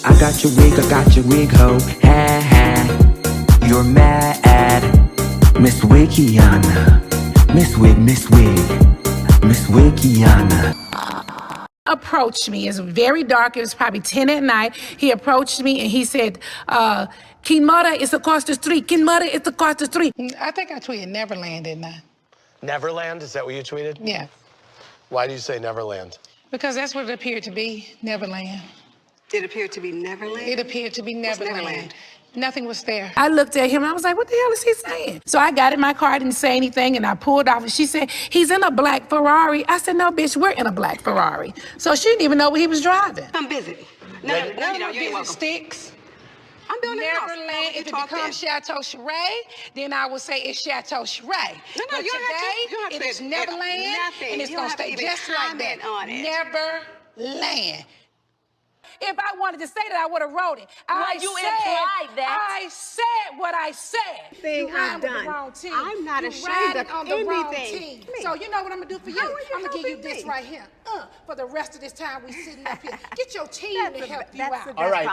I got your wig, ho. Ha ha. You're mad. Miss Wikiana. Miss Wikiana. Approached me. It's very dark. It was probably 10 at night. He approached me and he said, Kinmara is across the street. Kinmara is across the street. I think I tweeted Neverland, didn't I? Neverland? Is that what you tweeted? Yeah. Why do you say Neverland? Because that's what it appeared to be, Neverland. It appeared to be Neverland? It appeared to be Neverland. Neverland? Nothing was there. I looked at him and I was like, what the hell is he saying? So I got in my car, didn't say anything, and I pulled off. And she said, he's in a black Ferrari. I said, no, bitch, we're in a black Ferrari. So she didn't even know what he was driving. I'm busy. No, you ain't welcome. Sticks. I'm doing the house. Neverland, if it becomes Chateau Cheray, then I will say it's Chateau Cheray. No, but you don't have to. It is Neverland, nothing. and it's going to stay just like that. On it. Neverland. If I wanted to say that, I would have wrote it. Implied that. I said what I said. Thing I've done. I'm not ashamed of anything. So you know what I'm gonna do for you? I'm gonna give you this right here. For the rest of this time we sitting up here. Get your team to help you out. All right.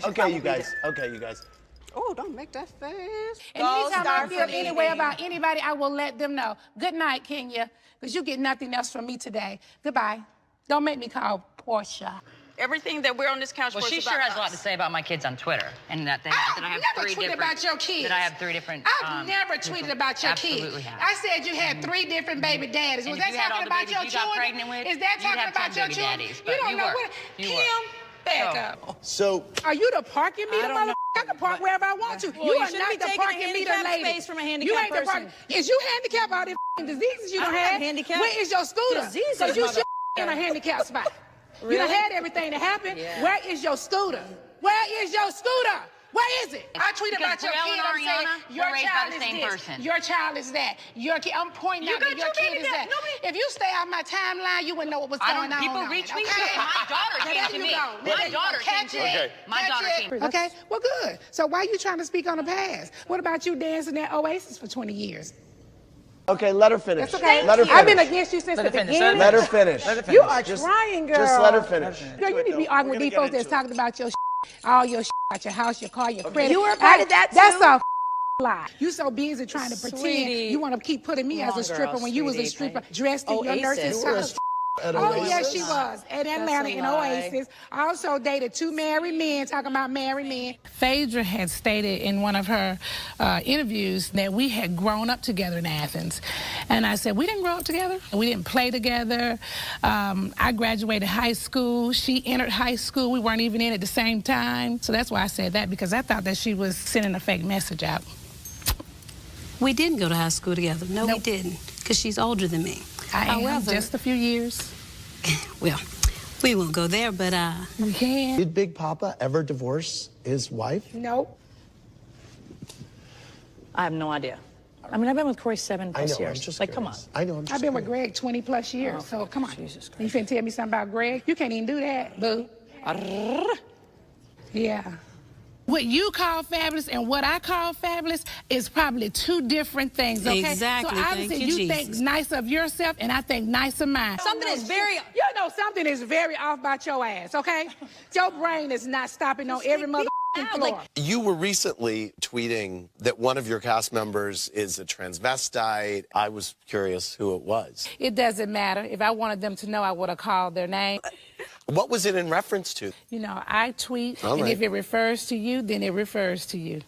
Okay, you guys. Oh, don't make that face. And anytime I feel any way about anybody, I will let them know. Good night, Kenya, because you get nothing else from me today. Goodbye. Don't make me call Portia. Everything that we're on this couch for. Well, she sure has a lot to say about my kids on Twitter, and that I have never tweeted about your kids. That I have three different. I've never tweeted about your kids. Absolutely have. I said you had 3 different baby daddies. Was that talking about your children? Is that talking about your children? You don't know what. Kim, back up. So. Are you the parking meter, mother? I can park wherever I want to. You are not the parking meter lady. From a handicapped person. Is you handicapped? All these diseases you don't have? Where is your scooter? Because you should in a handicapped spot. Really? You done had everything to happen. Yeah. Where is your scooter? Where is your scooter? Where is it? I tweeted about your kid. I'm saying your child is this. Your child is that. Your kid. I'm pointing out that your kid is that. If you stay on my timeline, you wouldn't know what was going on. People reach me. My daughter came to me. My daughter came to me. My daughter came to me. Okay, well, good. So why are you trying to speak on the past? What about you dancing at Oasis for 20 years? Okay, let her finish. That's okay. Let her finish. I've been against you since the beginning. Let her finish. You are trying, girl. Just let her finish. Girl, you need to be arguing with these folks that's talking about your all your about your house, your car, your credit. You were a part of that too? That's a lie. You so busy trying to pretend you want to keep putting me as a stripper when you was a stripper dressed in your nurse's house. Oh, yes, she was. At Atlanta in Oasis. I also dated 2 married men, talking about married men. Phaedra had stated in one of her interviews that we had grown up together in Athens. And I said, we didn't grow up together. We didn't play together. I graduated high school. She entered high school. We weren't even in at the same time. So that's why I said that, because I thought that she was sending a fake message out. We didn't go to high school together. No, we didn't, because she's older than me. However, just a few years. Well, we won't go there, but we can. Did Big Papa ever divorce his wife? No. I have no idea. I mean, I've been with Corey 7+ years. I'm just like, curious. come on. I know. I've been with Greg 20+ years, so come on. Jesus Christ. You finna tell me something about Greg? You can't even do that, boo. Yeah. What you call fabulous and what I call fabulous is probably 2 different things, okay? Exactly. So obviously you think nice of yourself and I think nice of mine. Something is very... You know something is very off about your ass, okay? Your brain is not stopping on every mother floor. You were recently tweeting that one of your cast members is a transvestite. I was curious who it was. It doesn't matter. If I wanted them to know, I would have called their name. What was it in reference to? You know, I tweet, and if it refers to you, then it refers to you.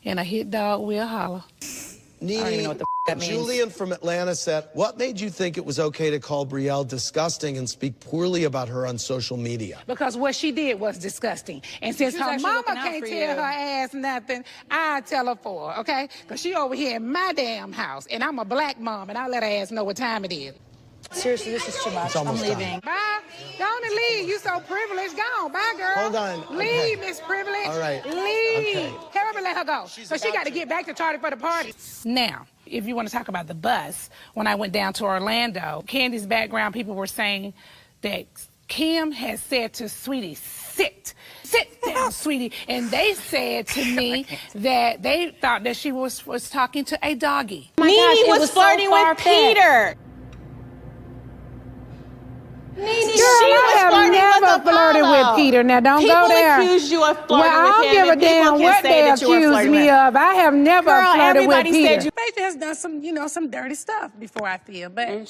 And a hit dog will holler. Nene, I don't even know what the that means. Julian from Atlanta said, what made you think it was okay to call Brielle disgusting and speak poorly about her on social media? Because what she did was disgusting. And since her mama can't tell her ass nothing, I tell her for her, okay? Because she over here in my damn house, and I'm a black mom, and I let her ass know what time it is. Seriously, this is too much. I'm leaving. Bye. Go on and leave. You so privileged. Go on. Bye, girl. Hold on. Leave, Miss Privilege. All right. Leave. Okay. Hurry up and let her go. So she got to get back to Tardy for the party. Now, if you want to talk about the bus, when I went down to Orlando, Candy's background, people were saying that Kim had said to Sweetie, sit down, sweetie. And they said to me that they thought that she was talking to a doggy. Nene was flirting with Peter. I have never flirted with Peter. Now, don't go there. People accuse you of flirting with him. Well, I don't give a damn what they accuse me of. I have never flirted with Peter. Phaedra has done some, some dirty stuff before, I feel. But and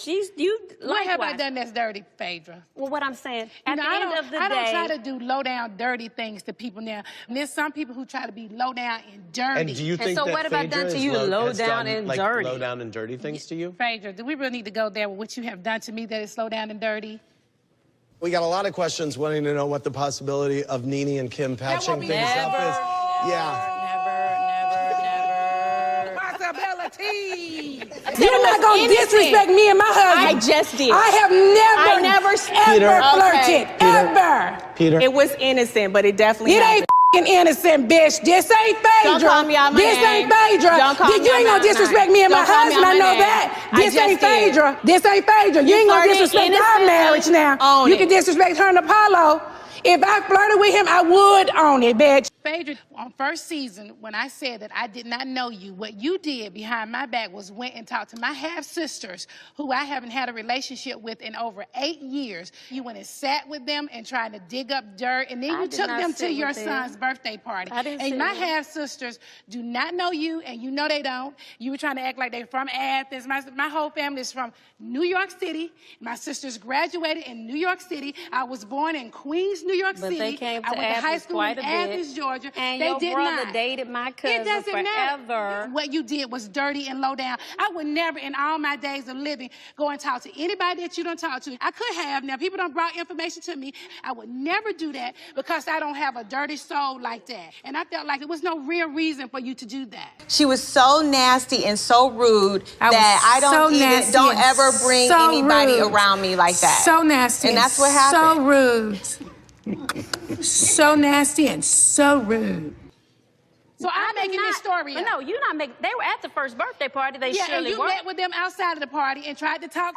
what have I done that's dirty, Phaedra? Well, what I'm saying, at the end of the day, I don't try to do low down, dirty things to people now. And there's some people who try to be low down and dirty. And do you think so that what have I Phaedra done to you, low down and dirty? Low down and dirty things to you? Phaedra, do we really need to go there with what you have done to me that is low down and dirty? We got a lot of questions wanting to know what the possibility of Nene and Kim patching things up is. Yeah. You're not going to disrespect me and my husband. I just did. I have never flirted. Ever. Peter. It was innocent, but it definitely It ain't innocent, bitch. This ain't Phaedra. Don't call me out my This name. ain't Phaedra. Don't call me You ain't out gonna my disrespect name. me and my Don't call me husband. out I my know name. that. I This just ain't did. Phaedra. This ain't Phaedra. You ain't gonna flirted disrespect our innocently. marriage now. Own You it. can disrespect her and Apollo. If I flirted with him, I would own it, bitch. Phaedra, on first season, when I said that I did not know you, what you did behind my back was went and talked to my half-sisters, who I haven't had a relationship with in over 8 years. You went and sat with them and tried to dig up dirt, and then you took them to your son's birthday party. And my half-sisters do not know you, and you know they don't. You were trying to act like they're from Athens. My whole family is from New York City. My sisters graduated in New York City. I was born in Queens, New York City. They came to I went to high Athens school quite in a bit. Athens, Georgia. And they your did brother not. dated my cousin It doesn't forever. matter. What you did was dirty and low down. I would never in all my days of living go and talk to anybody that you don't talk to. I could have. Now, people don't brought information to me. I would never do that because I don't have a dirty soul like that. And I felt like there was no real reason for you to do that. She was so nasty and so rude that I don't ever bring anybody around me like that. So nasty. And that's what happened. So rude. So nasty and so rude. So I'm making this story up. No, you're not making. They were at the first birthday party. They surely and you were. met with them outside of the party and tried to talk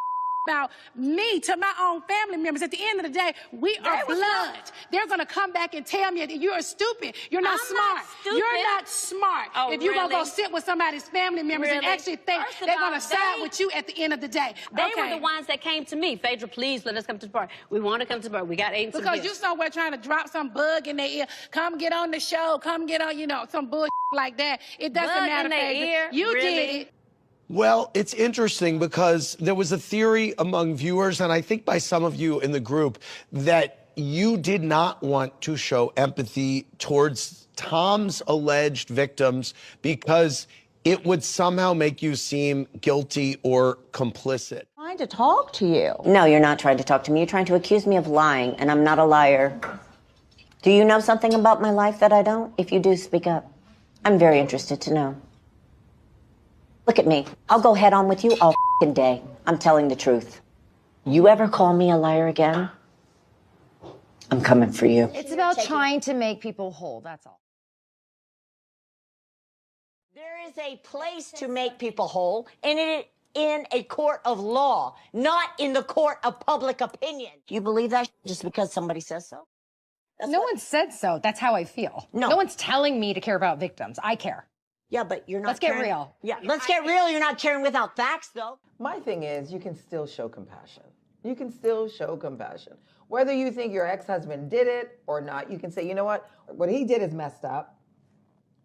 about me to my own family members. At the end of the day, we are blood. They're going to come back and tell me that you're stupid. You're not smart. Not stupid. You're not smart. Oh, if you're going to go really? sit with somebody's family members and actually think First of they're going all, to side with you at the end of the day. They were the ones that came to me. Phaedra, please let us come to the party. We want to come to the party. We got 8 Because you somewhere trying to drop some bug in their ear. Come get on the show. Come get on, some bullshit like that. It doesn't Bug matter, in their Phaedra. ear? You Really? did it. Well, it's interesting because there was a theory among viewers, and I think by some of you in the group, that you did not want to show empathy towards Tom's alleged victims because it would somehow make you seem guilty or complicit. Trying to talk to you. No, you're not trying to talk to me. You're trying to accuse me of lying, and I'm not a liar. Do you know something about my life that I don't? If you do, speak up. I'm very interested to know. Look at me. I'll go head on with you all f***ing day. I'm telling the truth. You ever call me a liar again? I'm coming for you. It's about trying to make people whole, that's all. There is a place to make people whole, and it in a court of law, not in the court of public opinion. Do you believe that just because somebody says so? No one said so. That's how I feel. No one's telling me to care about victims. I care. Yeah, but you're not Let's get real. Yeah, let's get real. You're not caring without facts, though. My thing is, you can still show compassion. You can still show compassion. Whether you think your ex-husband did it or not, you can say, you know what he did is messed up,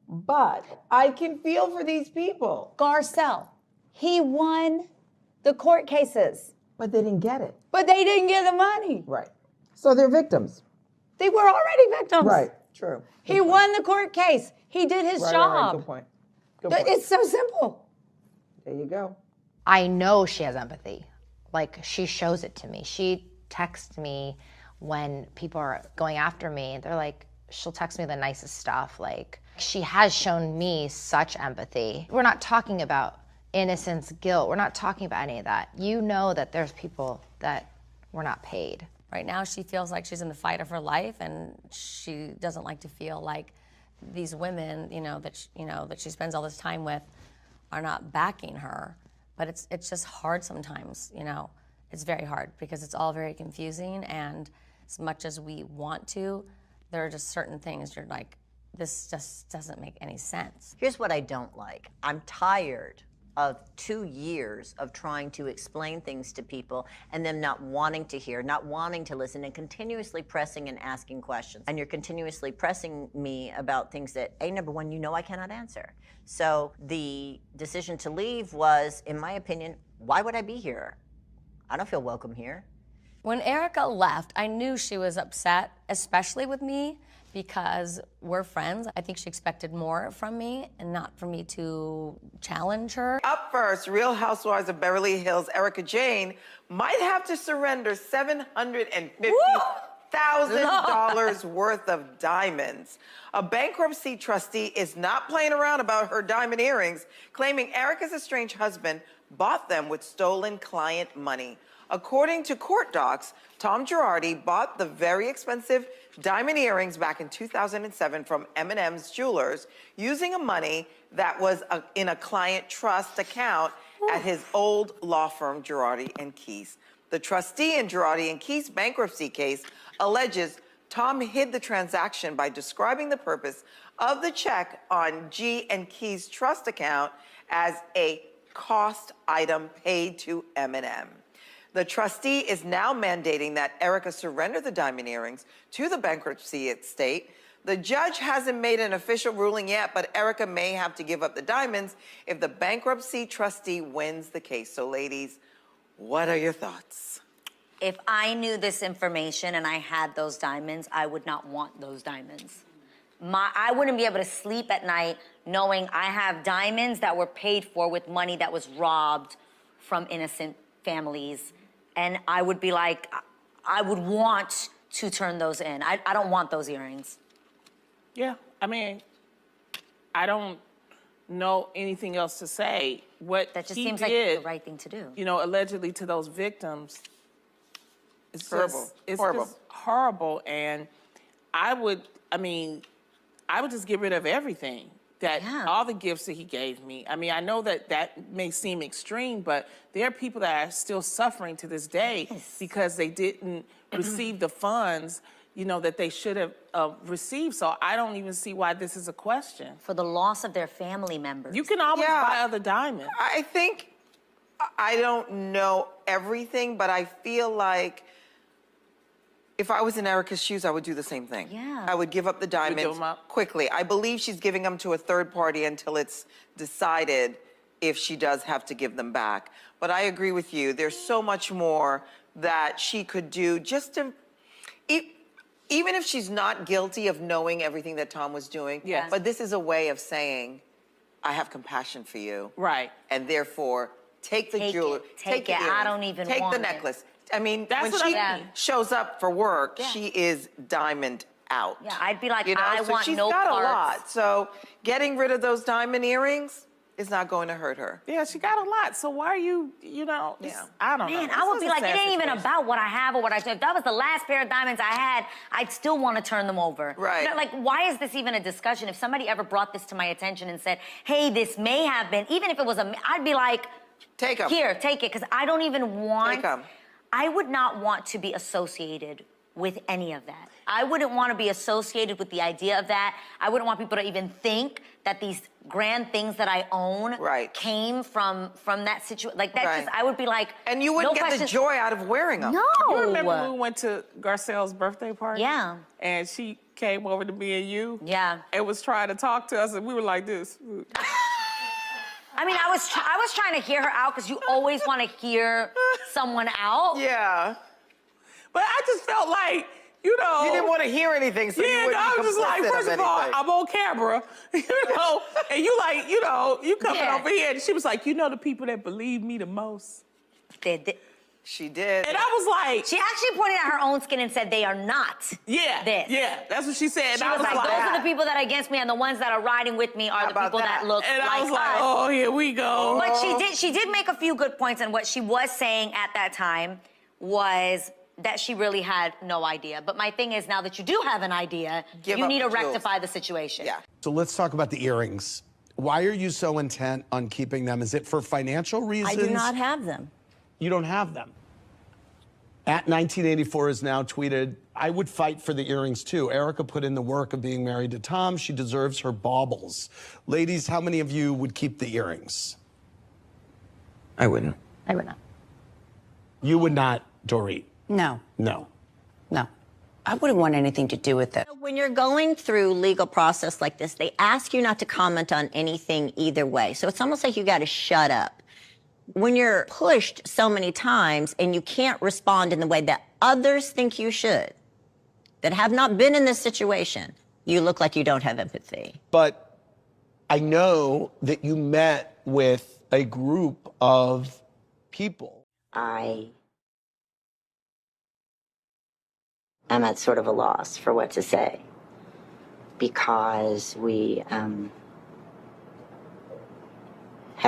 but I can feel for these people. Garcelle, he won the court cases. But they didn't get it. But they didn't get the money. Right. So they're victims. They were already victims. Right, true. He won the court case. He did his job. Good point. Good point. It's so simple. There you go. I know she has empathy. Like, she shows it to me. She texts me when people are going after me. They're like, she'll text me the nicest stuff. Like, she has shown me such empathy. We're not talking about innocence, guilt. We're not talking about any of that. You know that there's people that were not paid. Right now, she feels like she's in the fight of her life, and she doesn't like to feel like these women, that she spends all this time with, are not backing her. But it's just hard sometimes, It's very hard because it's all very confusing, and as much as we want to, there are just certain things you're like, this just doesn't make any sense. Here's what I don't like. I'm tired of 2 years of trying to explain things to people and them not wanting to hear, not wanting to listen, and continuously pressing and asking questions. And you're continuously pressing me about things that, number one, you know I cannot answer. So the decision to leave was, in my opinion, why would I be here? I don't feel welcome here. When Erika left, I knew she was upset, especially with me, because we're friends. I think she expected more from me and not for me to challenge her. Up first, Real Housewives of Beverly Hills, Erika Jayne might have to surrender $750,000 worth of diamonds. A bankruptcy trustee is not playing around about her diamond earrings, claiming Erika's estranged husband bought them with stolen client money. According to court docs, Tom Gerardi bought the very expensive diamond earrings back in 2007 from M&M's Jewelers using money that was in a client trust account at his old law firm, Gerardi and Keese. The trustee in Gerardi and Keese bankruptcy case alleges Tom hid the transaction by describing the purpose of the check on G and Keese trust account as a cost item paid to M&M. The trustee is now mandating that Erika surrender the diamond earrings to the bankruptcy estate. The judge hasn't made an official ruling yet, but Erika may have to give up the diamonds if the bankruptcy trustee wins the case. So ladies, what are your thoughts? If I knew this information and I had those diamonds, I would not want those diamonds. I wouldn't be able to sleep at night knowing I have diamonds that were paid for with money that was robbed from innocent families. And I would be like, I would want to turn those in. I don't want those earrings. Yeah, I mean, I don't know anything else to say. What that just he seems did, like the right thing to do. You know, allegedly to those victims, it's horrible. It's horrible. Just horrible. And I would just get rid of everything. All the gifts that he gave me. I mean, I know that may seem extreme, but there are people that are still suffering to this day because they didn't receive the funds, you know, that they should have received. So I don't even see why this is a question. For the loss of their family members. You can always buy other diamonds. I think, I don't know everything, but I feel like if I was in Erika's shoes, I would do the same thing. Yeah. I would give up the diamonds quickly. I believe she's giving them to a third party until it's decided if she does have to give them back. But I agree with you. There's so much more that she could do just to, even if she's not guilty of knowing everything that Tom was doing. Yes. But this is a way of saying, I have compassion for you. Right. And therefore, take the jewelry. Take the it. I earrings, don't even take want the it. necklace. I mean, That's when what she I mean. shows up for work, she is diamond out. Yeah, I'd be like, You know, I so want she's no got parts. a lot. So getting rid of those diamond earrings is not going to hurt her. Yeah, she got a lot. So why are you, I don't know. Man, I would be like, it ain't even about what I have or what I do. If that was the last pair of diamonds I had, I'd still want to turn them over. Right. You know, like, why is this even a discussion? If somebody ever brought this to my attention and said, hey, this may have been, even if it was I'd be like, take them. Here, take it, because I don't even want. Take them. I would not want to be associated with any of that. I wouldn't want to be associated with the idea of that. I wouldn't want people to even think that these grand things that I own came from that situation. Like, that just, I would be like, and you wouldn't no get questions. the joy out of wearing them. No. You remember when we went to Garcelle's birthday party? Yeah. And she came over to me and you? Yeah. And was trying to talk to us, and we were like this. I mean, I was trying to hear her out because you always want to hear someone out. Yeah. But I just felt like, you know. You didn't want to hear anything, so you wouldn't I be was just like, complicit first of all, I'm on camera, you know, and you like, you know, you coming over here, and she was like, you know the people that believe me the most? She did. And I was like. She actually pointed at her own skin and said they are not this. Yeah, that's what she said. She was like, those are the people that are against me, and the ones that are riding with me are the people that look and like I was like, us. oh, here we go. But she did make a few good points, and what she was saying at that time was that she really had no idea. But my thing is, now that you do have an idea, you need to rectify the situation. Yeah. So let's talk about the earrings. Why are you so intent on keeping them? Is it for financial reasons? I do not have them. You don't have them. At 1984 is now tweeted, I would fight for the earrings too. Erika put in the work of being married to Tom. She deserves her baubles. Ladies, how many of you would keep the earrings? I wouldn't. I would not. You would not, Dorit? No. No. No. I wouldn't want anything to do with it. When you're going through legal process like this, they ask you not to comment on anything either way. So it's almost like you got to shut up. When you're pushed so many times and you can't respond in the way that others think you should, that have not been in this situation, you look like you don't have empathy. But I know that you met with a group of people. I'm at sort of a loss for what to say because we have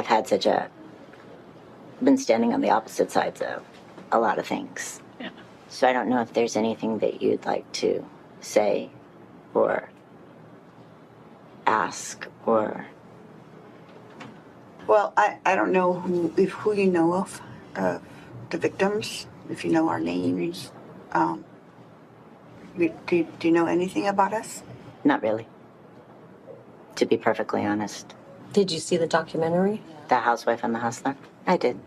had been standing on the opposite sides of a lot of things. Yeah. So I don't know if there's anything that you'd like to say or ask or... Well, I don't know who you know of the victims, if you know our names. Do you know anything about us? Not really, to be perfectly honest. Did you see the documentary? The Housewife and the Hustler? I did.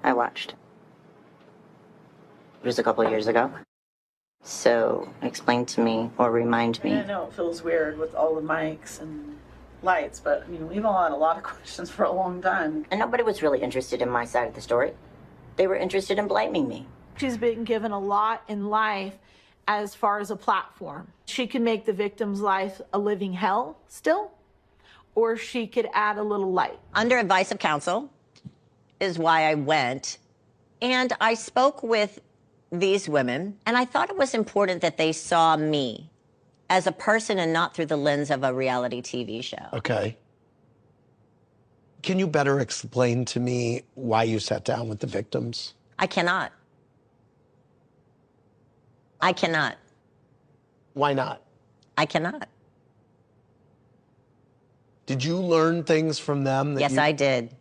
I watched. It was a couple of years ago. So explain to me or remind me. I know it feels weird with all the mics and lights, but I mean, we've all had a lot of questions for a long time. And nobody was really interested in my side of the story. They were interested in blaming me. She's been given a lot in life as far as a platform. She can make the victim's life a living hell still, or she could add a little light. Under advice of counsel is why I went. And I spoke with these women, and I thought it was important that they saw me as a person and not through the lens of a reality TV show. Okay. Can you better explain to me why you sat down with the victims? I cannot. I cannot. Why not? I cannot. Did you learn things from them? Yes, I did.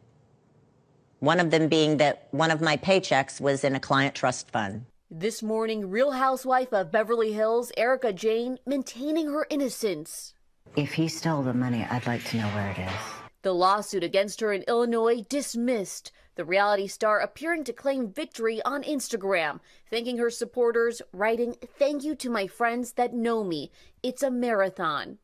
One of them being that one of my paychecks was in a client trust fund. This morning, Real Housewife of Beverly Hills, Erika Jayne, maintaining her innocence. If he stole the money, I'd like to know where it is. The lawsuit against her in Illinois dismissed. The reality star appearing to claim victory on Instagram, thanking her supporters, writing, "Thank you to my friends that know me. It's a marathon."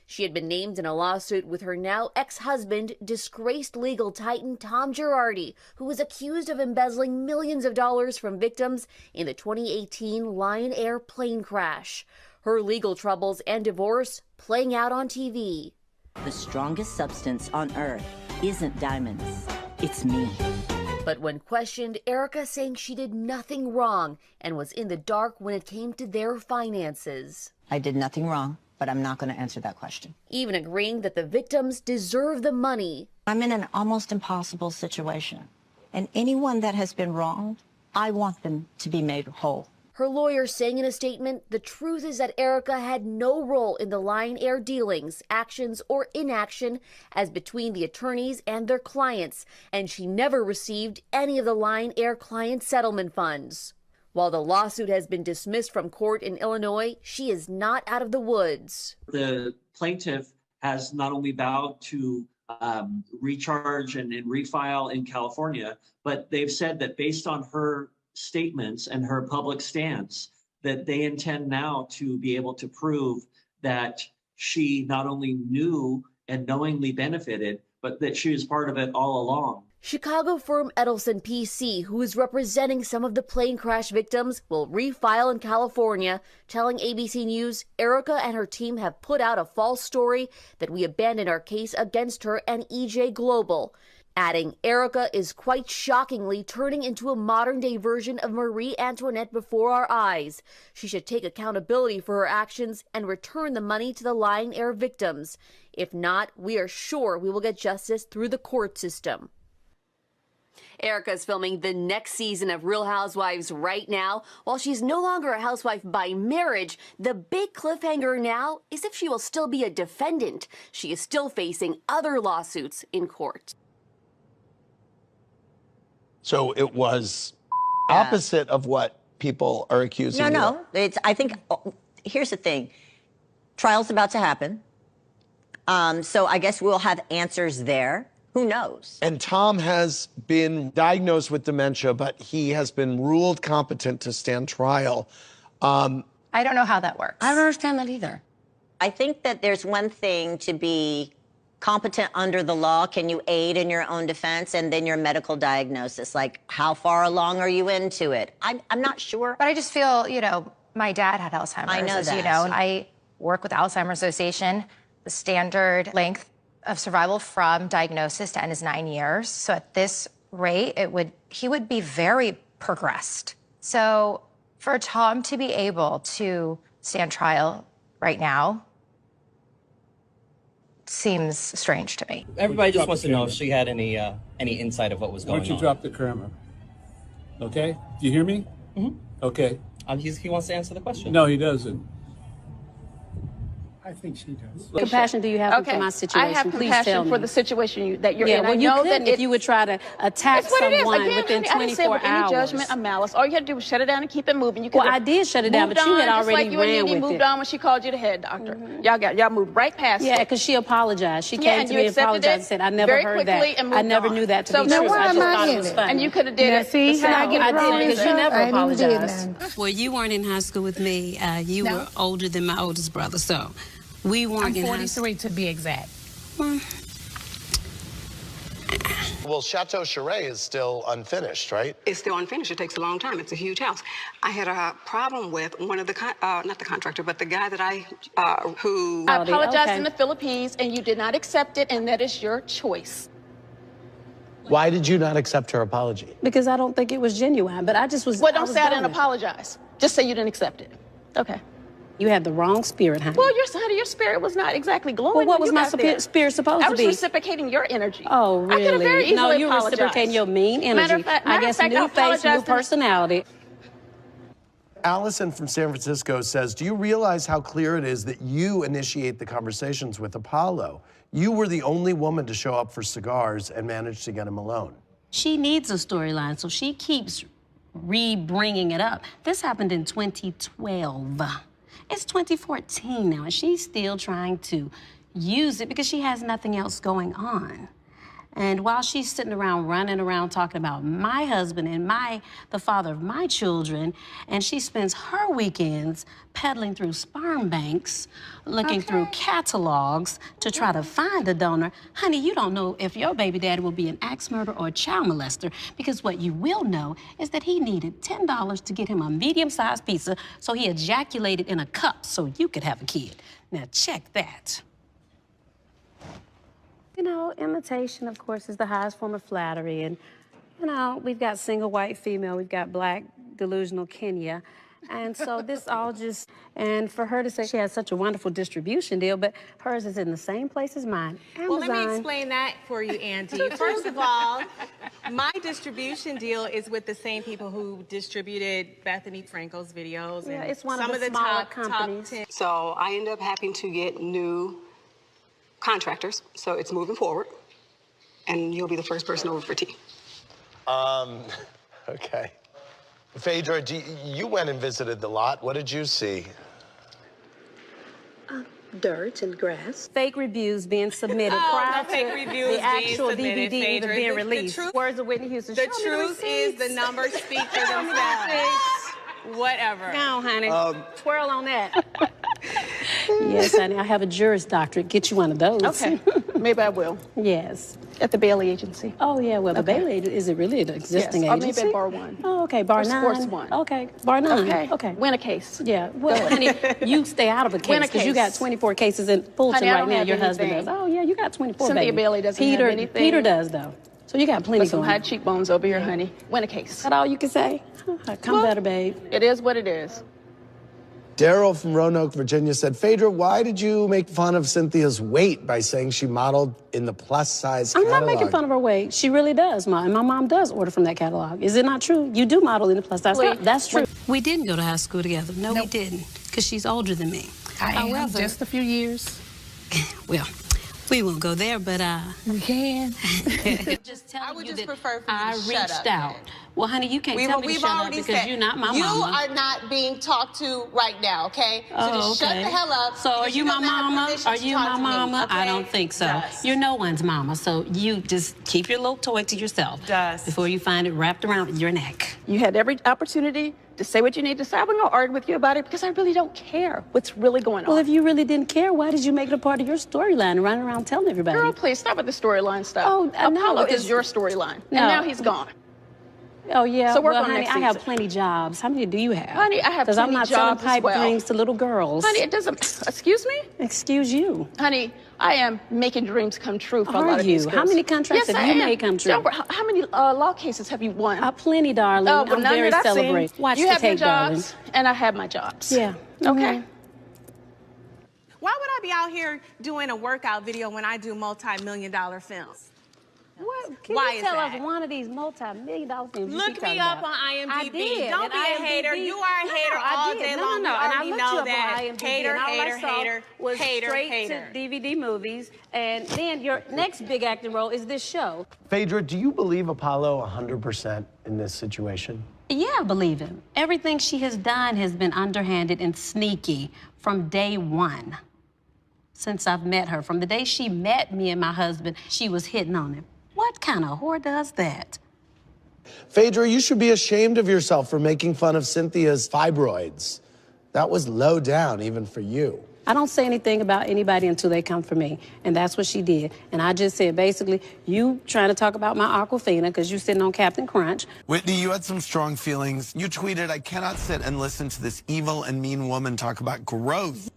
She had been named in a lawsuit with her now ex-husband, disgraced legal titan Tom Gerardi, who was accused of embezzling millions of dollars from victims in the 2018 Lion Air plane crash. Her legal troubles and divorce playing out on TV. The strongest substance on earth isn't diamonds, it's me. But when questioned, Erika saying she did nothing wrong and was in the dark when it came to their finances. I did nothing wrong, but I'm not going to answer that question. Even agreeing that the victims deserve the money. I'm in an almost impossible situation, and anyone that has been wronged, I want them to be made whole. Her lawyer saying in a statement, the truth is that Erika had no role in the Lion Air dealings, actions, or inaction as between the attorneys and their clients, and she never received any of the Lion Air client settlement funds. While the lawsuit has been dismissed from court in Illinois, she is not out of the woods. The plaintiff has not only vowed to recharge and refile in California, but they've said that based on her statements and her public stance, that they intend now to be able to prove that she not only knew and knowingly benefited, but that she was part of it all along. Chicago firm Edelson PC, who is representing some of the plane crash victims, will refile in California, telling ABC News Erika and her team have put out a false story that we abandoned our case against her and EJ Global. Adding, Erika is quite shockingly turning into a modern-day version of Marie Antoinette before our eyes. She should take accountability for her actions and return the money to the Lion Air victims. If not, we are sure we will get justice through the court system. Erika is filming the next season of Real Housewives right now. While she's no longer a housewife by marriage, the big cliffhanger now is if she will still be a defendant. She is still facing other lawsuits in court. So it was opposite of what people are accusing you. No. I think, here's the thing. Trial's about to happen. So I guess we'll have answers there. Who knows? And Tom has been diagnosed with dementia, but he has been ruled competent to stand trial. I don't know how that works. I don't understand that either. I think that there's one thing to be competent under the law. Can you aid in your own defense? And then your medical diagnosis. Like, how far along are you into it? I'm not sure. But I just feel, you know, my dad had Alzheimer's. I know as that. you know, I work with Alzheimer's Association. The standard length of survival from diagnosis to end is 9 years. So at this rate, he would be very progressed. So for Tom to be able to stand trial right now seems strange to me. Everybody just wants to know if she had any insight of what was going on. Why don't you drop the camera? Okay? Do you hear me? Mhm. Okay. He wants to answer the question. No, he doesn't. I think she does. What compassion do you have for my situation? I have Please compassion tell me. for the situation that you're Yeah, in. well, I you know couldn't that if you would try to attack That's what it is. someone Again, within honey, I didn't say 24 with any hours. judgment or malice. All you had to do was shut it down and keep it moving. You could Well, I did shut it down, but you had just already like you and ran Nene with moved it. on when she called you the head doctor. Y'all moved right past Yeah, it. because she apologized. She Yeah, came and to you me and accepted apologized it and said, I never very heard that. quickly and I moved never on. knew that to So be now true. why I just am I thought in it was it? funny. And you could have did it. See, the I same did way. because you never apologized. Well, you weren't in high school with me. You were older than my oldest brother, so we weren't in high school. 43 to be exact. Well, Chateau Charest is still unfinished, right? It's still unfinished. It takes a long time. It's a huge house. I had a problem with one of the, not the contractor, but the guy that who... I apologized in the Philippines, and you did not accept it, and that is your choice. Why did you not accept her apology? Because I don't think it was genuine, but I just was. Well, don't say I didn't apologize. Just say you didn't accept it. Okay. You had the wrong spirit, honey. Well, your spirit was not exactly glowing. Well, what when was you my got there. spirit supposed I to was be? reciprocating your energy. Oh, really? I could have very easily No, you were apologized. reciprocating your mean energy. Matter of fact, I guess new face, new personality. Allison from San Francisco says, do you realize how clear it is that you initiate the conversations with Apollo? You were the only woman to show up for cigars and managed to get him alone. She needs a storyline, so she keeps re-bringing it up. This happened in 2012. It's 2014 now, and she's still trying to use it because she has nothing else going on. And while she's sitting around, running around, talking about my husband and the father of my children, and she spends her weekends peddling through sperm banks, looking through catalogs to try to find a donor, honey, you don't know if your baby daddy will be an axe murderer or a child molester, because what you will know is that he needed $10 to get him a medium-sized pizza, so he ejaculated in a cup so you could have a kid. Now check that. You know, imitation, of course, is the highest form of flattery. And, you know, we've got single white female, we've got black delusional Kenya. And so this all just, and for her to say she has such a wonderful distribution deal, but hers is in the same place as mine, Amazon. Well, let me explain that for you, Auntie. First of all, my distribution deal is with the same people who distributed Bethany Frankel's videos. Yeah, and it's one some of the smaller companies. Top 10. So I end up having to get new contractors, so it's moving forward, and you'll be the first person over for tea. Okay. Phaedra, you went and visited the lot. What did you see? Dirt and grass. Fake reviews being submitted Oh, prior no fake to reviews the being actual submitted, DVD even Phaedra. being The released. truth- Words of Whitney Houston. The Show me truth is the receipts. numbers speak for themselves. Whatever. Go on, honey. Twirl on that. Yes, honey. I have a Juris Doctorate. Get you one of those. Okay. Maybe I will. Yes. At the Bailey Agency. Oh, yeah. Well, the Bailey, is it really an existing Yes, or agency? maybe at Bar One. Oh, okay. Bar Or 9. Sports One. Okay. Bar 9. Okay. Okay. Win a case. Yeah. Well, honey, you stay out of a Win case a because you got case. 24 cases in Fulton Honey, I right don't now. have Your husband anything. does. Oh, yeah. You got 24, Cynthia baby. Bailey doesn't Peter, have anything. Peter does, though. So you got plenty But some going high on. cheekbones over here, honey. Win a case. Is that all you can say? Come better, babe. It is what it is. Daryl from Roanoke, Virginia said, Phaedra, why did you make fun of Cynthia's weight by saying she modeled in the plus-size I'm catalog? not making fun of her weight. She really does, Ma. And my mom does order from that catalog. Is it not true? You do model in the plus size. That's true. We didn't go to high school together. No, we didn't. Because she's older than me. I am However, just a few years. Well, We won't go there, but we can. Just tell I would you just that prefer for you I to shut reached up, out. then. Well, honey, you can't tell me to We've shut up already because said you're not my you mama. are not being talked to right now, okay? So Oh, just shut okay. the hell up. So are because you my don't have mama? permission Are to you talk my to me, mama? I okay? don't think so. Dust. You're no one's mama, so you just keep your little toy to yourself before you find it wrapped around your neck. You had every opportunity to say what you need to say. I wasn't gonna argue with you about it because I really don't care what's really going on. Well, if you really didn't care, why did you make it a part of your storyline and run around telling everybody? Girl, please stop with the storyline stuff. Oh, no, Apollo because- is your storyline, No. and now he's gone. Oh, yeah. So work well, on honey, next I have season. plenty jobs. How many do you have? Honey, I have Because I'm plenty not selling jobs as pipe well. dreams to little girls. Honey, it doesn't. Excuse me? Excuse you. Honey, I am making dreams come true for a Are lot of these you? girls. How many contracts Yes, have I you am. made come true? Don't worry. How many law cases have you won? Plenty, darling. Well, I'm none very that I've seen. celebrated. Watch you the have your tape, darling. jobs, and I have my jobs. Yeah. Okay. Why would I be out here doing a workout video when I do multi-million-dollar films? What? Can Why you is tell that? us one of these multi-million-dollar films you Look keep talking me up about? on IMDb. I did. Don't and be a hater. IMDb You are a hater all day long. No, You and I already looked know you up that. on IMDb, Hater, and all hater, I saw hater, was hater, straight hater. to DVD movies, and then your next big acting role is this show. Phaedra, do you believe Apollo 100% in this situation? Yeah, I believe him. Everything she has done has been underhanded and sneaky from day one. Since I've met her, from the day she met me and my husband, she was hitting on him. What kind of whore does that? Phaedra, you should be ashamed of yourself for making fun of Cynthia's fibroids. That was low down, even for you. I don't say anything about anybody until they come for me, and that's what she did. And I just said, basically, you trying to talk about my Aquafina because you sitting on Captain Crunch. Whitney, you had some strong feelings. You tweeted, "I cannot sit and listen to this evil and mean woman talk about growth."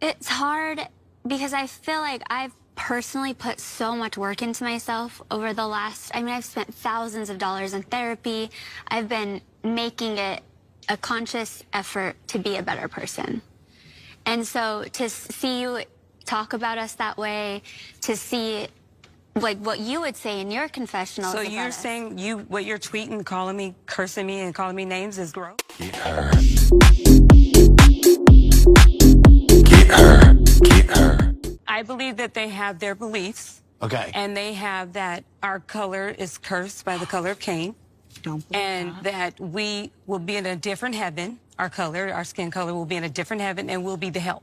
It's hard because I feel like I've personally put so much work into myself over the last, I've spent thousands of dollars in therapy. I've been making it a conscious effort to be a better person. And so to see you talk about us that way, to see like what you would say in your confessionals. So about you're us. saying what you're tweeting, calling me, cursing me, and calling me names is gross? Get her. Get her. Get her. I believe that they have their beliefs. Okay. And they have that our color is cursed by the color of Cain. And that we will be in a different heaven. Our color, our skin color will be in a different heaven and we'll be the help.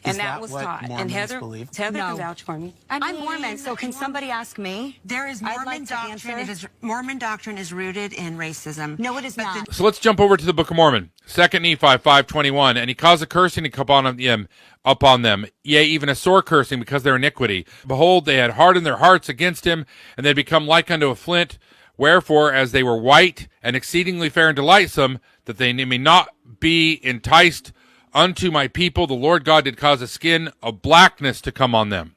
And Is that that was what taught. And Mormons Heather believe? can No. vouch for me. I'm Mormon, so can somebody ask me? There is I'd Mormon like to doctrine. answer. Mormon doctrine is rooted in racism. No, it is But not. So let's jump over to the Book of Mormon, 2 Nephi 5:21. And he caused a cursing to come upon them, yea, even a sore cursing because of their iniquity. Behold, they had hardened their hearts against him, and they had become like unto a flint. Wherefore, as they were white and exceedingly fair and delightsome, that they may not be enticed unto my people, the Lord God did cause a skin of blackness to come on them.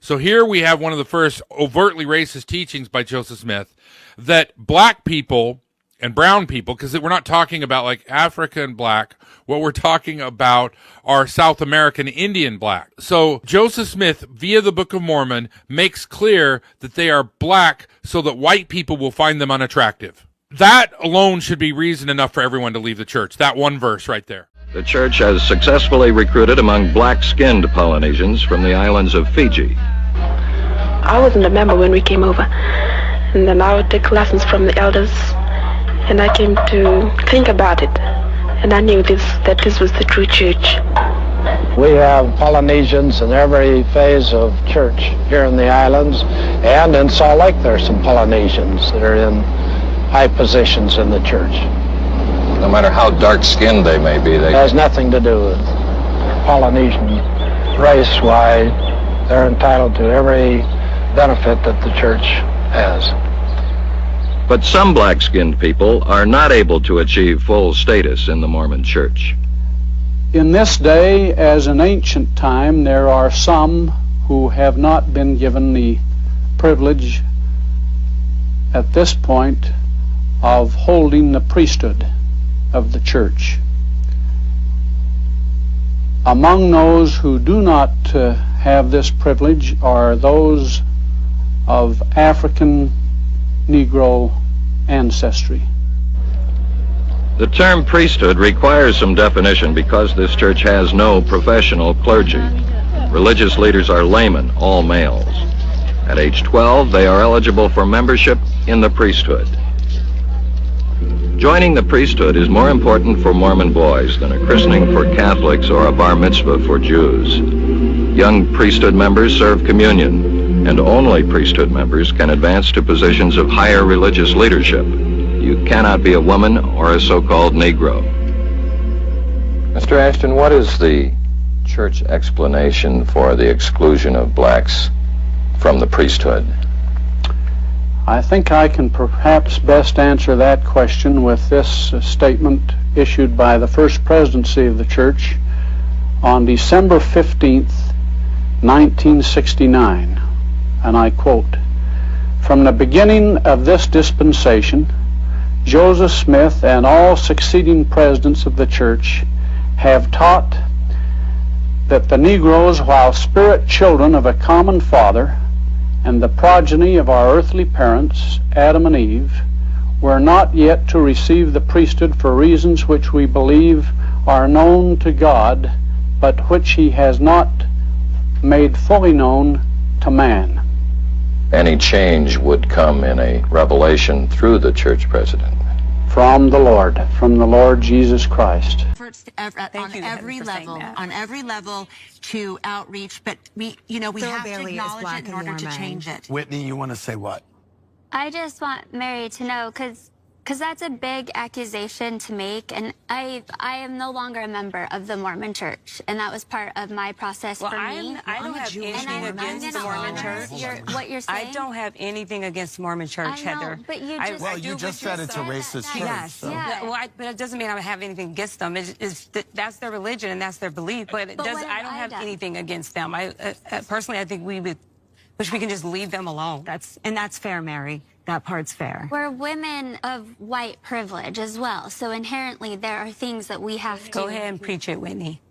So here we have one of the first overtly racist teachings by Joseph Smith, that black people and brown people, because we're not talking about like African black, what we're talking about are South American Indian black. So Joseph Smith, via the Book of Mormon, makes clear that they are black so that white people will find them unattractive. That alone should be reason enough for everyone to leave the church. That one verse right there. The church has successfully recruited among black-skinned Polynesians from the islands of Fiji. I wasn't a member when we came over, and then I would take lessons from the elders, and I came to think about it, and I knew that this was the true church. We have Polynesians in every phase of church here in the islands, and in Salt Lake there's some Polynesians that are in high positions in the church. No matter how dark-skinned they may be, It has nothing to do with Polynesian race, why they're entitled to every benefit that the church has. But some black-skinned people are not able to achieve full status in the Mormon church. In this day, as in ancient time, there are some who have not been given the privilege at this point of holding the priesthood of the church. Among those who do not have this privilege are those of African Negro ancestry. The term priesthood requires some definition because this church has no professional clergy. Religious leaders are laymen, all males. At age 12, they are eligible for membership in the priesthood. Joining the priesthood is more important for Mormon boys than a christening for Catholics or a bar mitzvah for Jews. Young priesthood members serve communion, and only priesthood members can advance to positions of higher religious leadership. You cannot be a woman or a so-called Negro. Mr. Ashton, what is the church explanation for the exclusion of blacks from the priesthood? I think I can perhaps best answer that question with this statement issued by the First Presidency of the Church on December 15th, 1969, and I quote, "From the beginning of this dispensation, Joseph Smith and all succeeding presidents of the Church have taught that the Negroes, while spirit children of a common father, and the progeny of our earthly parents, Adam and Eve, were not yet to receive the priesthood for reasons which we believe are known to God, but which he has not made fully known to man." Any change would come in a revelation through the church president. From the Lord Jesus Christ. On every level to outreach, but we have to acknowledge it in order to change it. Whitney, you want to say what? I just want Mary to know, because that's a big accusation to make, and I am no longer a member of the Mormon Church, and that was part of my process for me. I don't have anything against the Mormon Church. What you're saying? I don't have anything against the Mormon Church, Heather. But you just said it's a racist church. Yes. So. Yeah. But it doesn't mean I have anything against them. That's their religion and that's their belief. But I don't have anything against them. Personally, I think we can just leave them alone. That's fair, Mary. That part's fair. We're women of white privilege as well, so inherently there are things that we have to... Go ahead and preach it, Whitney.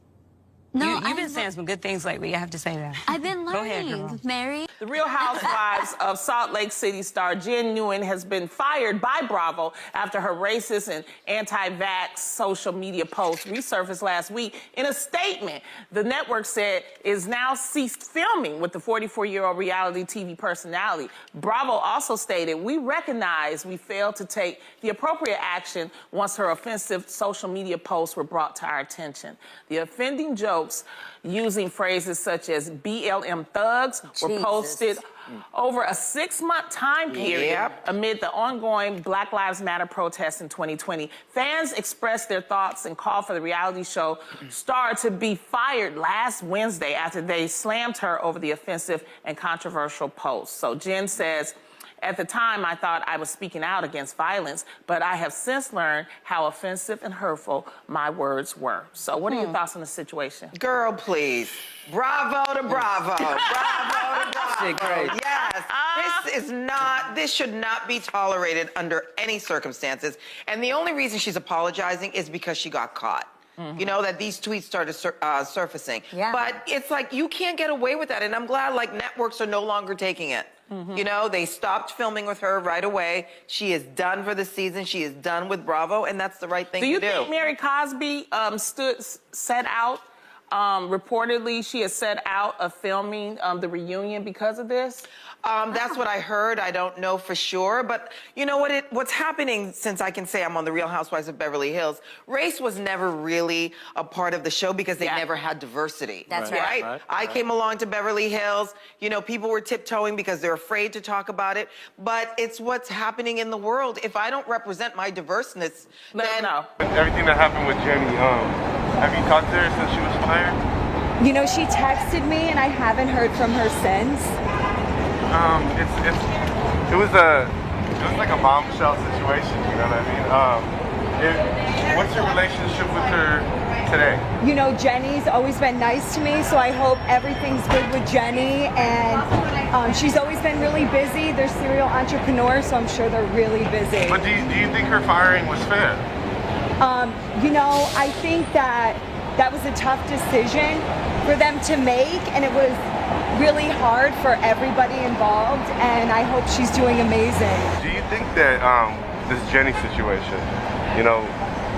No, you've been saying some good things lately. I have to say that. I've been learning, Go ahead, girl. Mary. The Real Housewives of Salt Lake City star Jennie Nguyen has been fired by Bravo after her racist and anti-vax social media posts resurfaced last week. In a statement, the network said is now ceased filming with the 44-year-old reality TV personality. Bravo also stated, "We recognize we failed to take the appropriate action once her offensive social media posts were brought to our attention. The offending jokes using phrases such as BLM thugs were posted over a 6-month time period amid the ongoing Black Lives Matter protests in 2020. Fans expressed their thoughts and called for the reality show star to be fired last Wednesday after they slammed her over the offensive and controversial posts. So Jen says, "At the time, I thought I was speaking out against violence, but I have since learned how offensive and hurtful my words were." So what are your thoughts on the situation? Girl, please. Bravo to Bravo. Bravo to Bravo. Yes. This should not be tolerated under any circumstances. And the only reason she's apologizing is because she got caught. You know, that these tweets started surfacing. Yeah. But it's like, you can't get away with that. And I'm glad, like, networks are no longer taking it. You know, they stopped filming with her right away. She is done for the season. She is done with Bravo, and that's the right thing to do. Do you think Mary Cosby set out, reportedly she has set out of filming the reunion because of this? That's what I heard. I don't know for sure. But you know what's happening, since I can say I'm on the Real Housewives of Beverly Hills, race was never really a part of the show because they never had diversity. That's right. I came along to Beverly Hills. You know, people were tiptoeing because they're afraid to talk about it. But it's what's happening in the world. If I don't represent my diverseness, then... Everything that happened with Jennie, have you talked to her since she was fired? You know, she texted me and I haven't heard from her since. It was like a bombshell situation, you know what I mean? What's your relationship with her today? You know, Jennie's always been nice to me, so I hope everything's good with Jennie. And she's always been really busy. They're serial entrepreneurs, so I'm sure they're really busy. But do you think her firing was fair? You know, I think that was a tough decision for them to make, and it was really hard for everybody involved, and I hope she's doing amazing. Do you think that this Jennie situation, you know,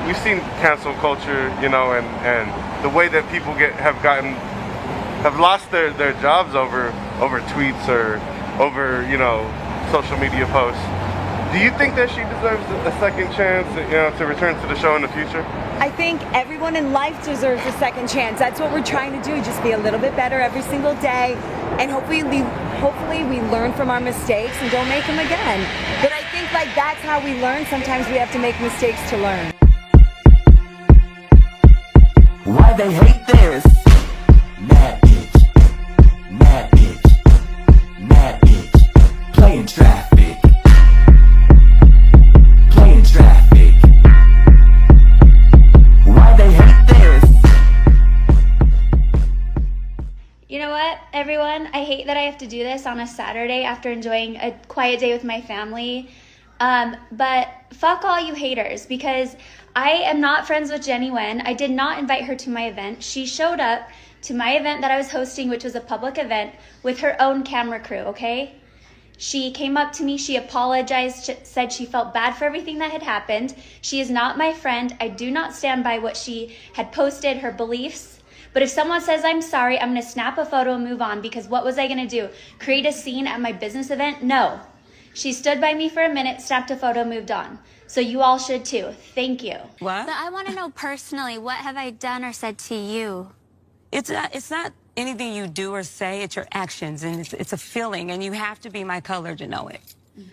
we've seen cancel culture, you know, and the way that people have gotten have lost their jobs over tweets or over, social media posts. Do you think that she deserves a second chance, to return to the show in the future? I think everyone in life deserves a second chance. That's what we're trying to do, just be a little bit better every single day. And hopefully we learn from our mistakes and don't make them again. But I think that's how we learn. Sometimes we have to make mistakes to learn. Why they hate this? Mad bitch, mad bitch, mad bitch, playing traffic, playing traffic. Why they hate this? You know what, everyone? I hate that I have to do this on a Saturday after enjoying a quiet day with my family. But fuck all you haters, because I am not friends with Jennie Nguyen. I did not invite her to my event. She showed up to my event that I was hosting, which was a public event, with her own camera crew, okay? She came up to me, she apologized, said she felt bad for everything that had happened. She is not my friend. I do not stand by what she had posted, her beliefs. But if someone says I'm sorry, I'm gonna snap a photo and move on, because what was I gonna do? Create a scene at my business event? No. She stood by me for a minute, snapped a photo, moved on. So you all should too. Thank you. What? But I want to know personally, what have I done or said to you? It's not anything you do or say, it's your actions, and it's a feeling, and you have to be my color to know it.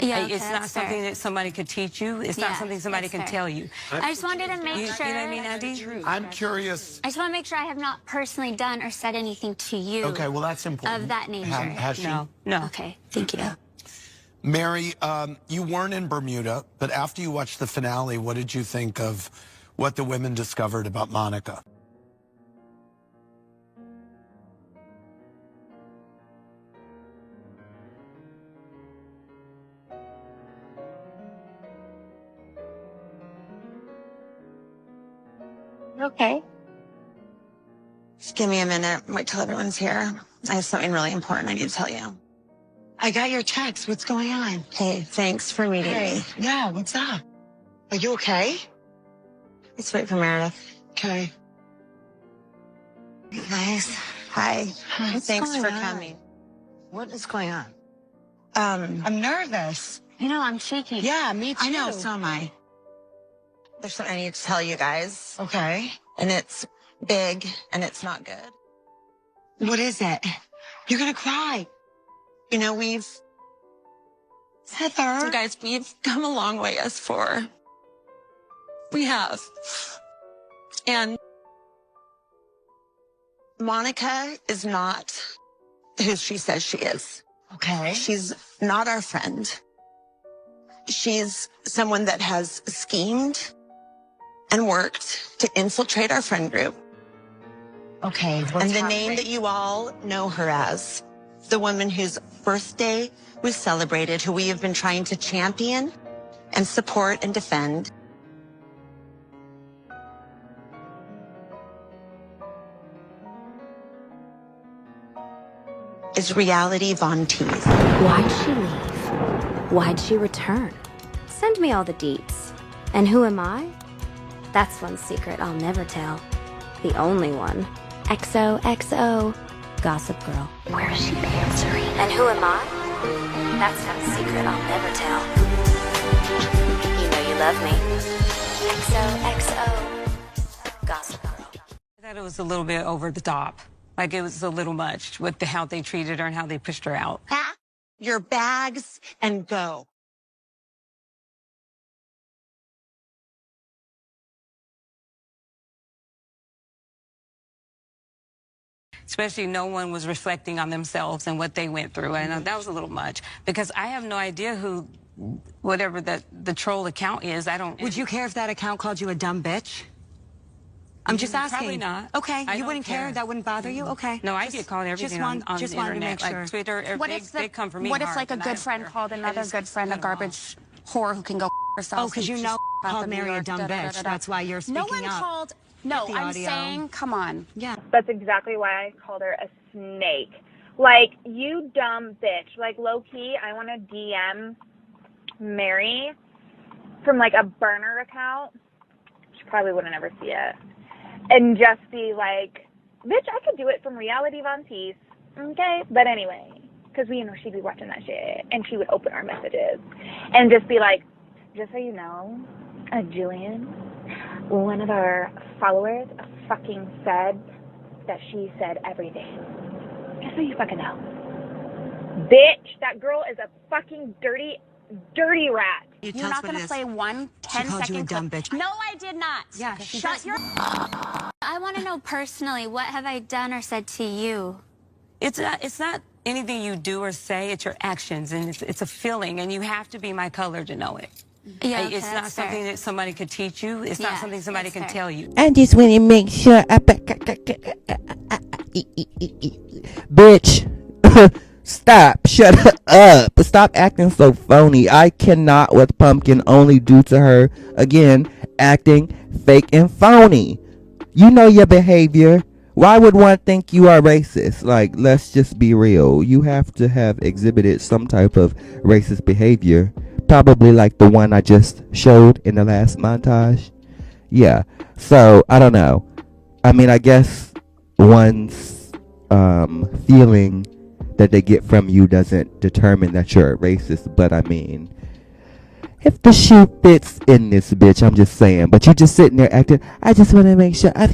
Yeah, okay, it's not that's something fair. that somebody could teach you. It's not something somebody can tell you. I just wanted to make sure. You know what I mean, Andy? I'm curious. I just want to make sure I have not personally done or said anything to you. Okay, well, that's important. Of that nature. Has she? No. Okay, thank you. Mary, you weren't in Bermuda, but after you watched the finale, what did you think of what the women discovered about Monica? Okay. Just give me a minute. Wait till everyone's here. I have something really important I need to tell you. I got your text. What's going on? Hey, thanks for meeting me. Yeah, what's up? Are you okay? Let's wait for Meredith. Okay. You guys, hi. What's Thanks going for on? coming. What is going on? I'm nervous. You know, I'm shaking. Yeah, me too. I know, so am I. There's something I need to tell you guys. Okay. And it's big, and it's not good. What is it? You're gonna cry. You know, Heather. guys, we've come a long way as four. We have. And Monica is not who she says she is. Okay. She's not our friend. She's someone that has schemed and worked to infiltrate our friend group. Okay. And the name that you all know her as, the woman whose birthday we celebrated, who we have been trying to champion and support and defend, is Reality Von Teese. Why'd she leave? Why'd she return? Send me all the deets. And who am I? That's one secret I'll never tell. The only one. XOXO. Gossip Girl. Where is she answering? And who am I? That's one secret I'll never tell. You know you love me. XOXO. Gossip Girl. I thought it was a little bit over the top. Like, it was a little much with how they treated her and how they pushed her out. Pack your bags and go. Especially no one was reflecting on themselves and what they went through. And that was a little much, because I have no idea who, whatever the troll account is. I don't. Would you care if that account called you a dumb bitch? I'm just asking. Probably not. Okay, I you don't wouldn't care? That wouldn't bother you? Okay. No, I get called everything on the wanted internet, to make sure. like Twitter. What they come for me What if hard, like a and I good don't friend care. called another good friend a garbage whore who can go herself? Oh, because you know called Mary a dumb bitch. That's why you're speaking No one up. called. No, the I'm audio. saying, come on. Yeah. That's exactly why I called her a snake. Like, you dumb bitch. Like, low-key, I want to DM Mary from, like, a burner account. She probably wouldn't ever see it. And just be like, bitch, I could do it from Reality Von Teese, okay? But anyway, because she'd be watching that shit, and she would open our messages and just be like, just so you know, Julian, one of our followers fucking said that she said everything. Just so you fucking know. Bitch, that girl is a fucking dirty rat. You're not going to play one 10-second clip. Bitch. No, I did not. Yeah, Shut your... I want to know personally, what have I done or said to you? It's not anything you do or say, it's your actions, and it's a feeling, and you have to be my color to know it. Yeah, okay, it's not something that somebody could teach you. It's not something somebody can tell you. I just want to make sure bitch. Stop. Shut up. Stop acting so phony. I cannot with Pumpkin only due to her, again, acting fake and phony. You know your behavior. Why would one think you are racist? Like, let's just be real. You have to have exhibited some type of racist behavior. Probably like the one I just showed in the last montage. Yeah. So, I don't know. I mean, I guess one's feeling that they get from you doesn't determine that you're a racist. But I mean, if the shoe fits in this bitch, I'm just saying. But you just sitting there acting, I just want to make sure. I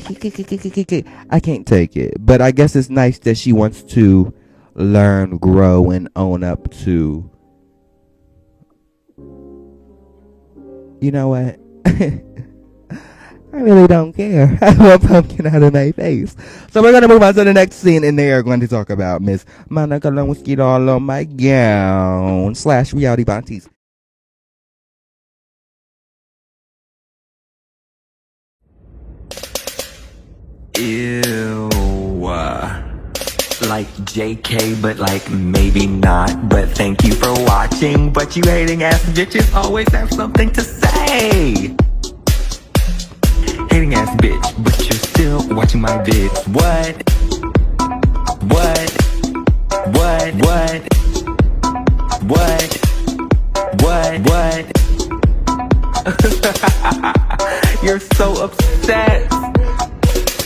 can't take it. But I guess it's nice that she wants to learn, grow, and own up to. You know what? I really don't care. I want Pumpkin out of my face. So we're going to move on to the next scene, and they are going to talk about Miss Monica Lewinsky all on my gown / Reality Von Teese. Ew. Like JK, but like maybe not. But thank you for watching. But you hating ass bitches always have something to say. Hating ass bitch, but you're still watching my vids. What? You're so upset.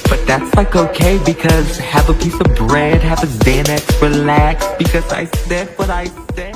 But that's like okay, because have a piece of bread, have a Xanax, relax, because I said what I said.